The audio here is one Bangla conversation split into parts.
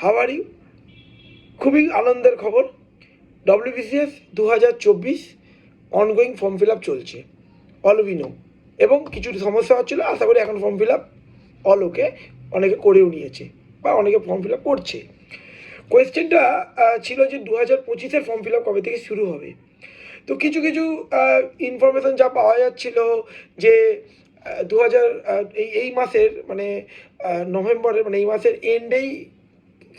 How are you? খুবই আনন্দের খবর, WBCS 2024 ongoing form fill up চলছে, অল উই নো। এবং কিছু সমস্যা হচ্ছিলো, আশা করি এখন ফর্ম ফিল আপ অল ওকে, অনেকে করেও নিয়েছে বা অনেকে ফর্ম ফিল আপ করছে। কোয়েশ্চেনটা ছিল যে 2025-এর ফর্ম ফিল আপ কবে থেকে শুরু হবে। তো কিছু কিছু ইনফরমেশান যা পাওয়া যাচ্ছিল যে এই মাসের মানে নভেম্বরের মানে এই মাসের এন্ডেই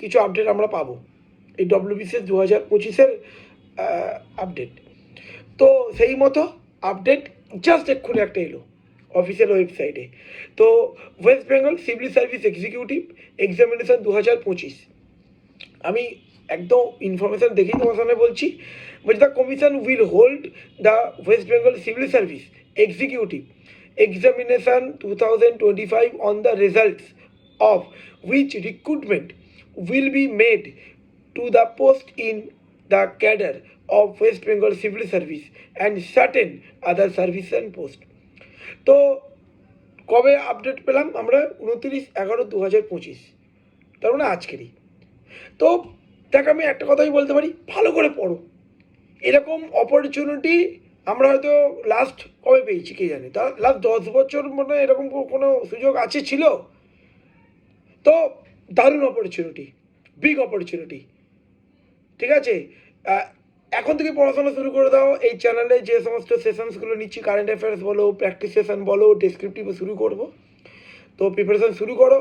কিছু আপডেট আমরা পাবো, এই ডব্লিউবিসিএস 2025-এর আপডেট। তো সেই মতো আপডেট জাস্ট এক্ষুনি একটা এলো অফিসিয়াল ওয়েবসাইটে। তো West Bengal civil service executive examination 2025, আমি একদম ইনফরমেশান দেখেই তোমার সামনে বলছি। বলছি the commission will hold the West Bengal civil service executive examination 2025 on the results of which recruitment will be made to the post in the cadre of West Bengal Civil Service and certain other service and post. তো কবে আপডেট পেলাম আমরা? 29/11/2025, তার মানে আজকেরই। তো দেখ, আমি একটা কথাই বলতে পারি, ভালো করে পড়ো। এরকম অপরচুনিটি আমরা হয়তো লাস্ট কবে পেয়েছি কে জানে, তা লাস্ট 10 বছর মানে এরকম কোনো সুযোগ আছে ছিল? তো দারুণ অপরচুনিটি, বিগ অপরচুনিটি, ঠিক আছে? এখন থেকে পড়াশোনা শুরু করে দাও। এই চ্যানেলে যে সমস্ত সেশনসগুলো নিচ্ছি, কারেন্ট অ্যাফেয়ার্স বলো, প্র্যাকটিস সেশন বলো, ডেসক্রিপটিভও শুরু করবো। তো প্রিপারেশান শুরু করো,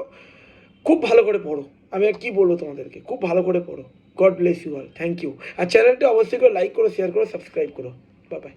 খুব ভালো করে পড়ো। আমি আর কী বলবো তোমাদেরকে, খুব ভালো করে পড়ো। God bless you all, thank you. আর চ্যানেলটা অবশ্যই করে লাইক করো, শেয়ার করো, সাবস্ক্রাইব করো। Bye by.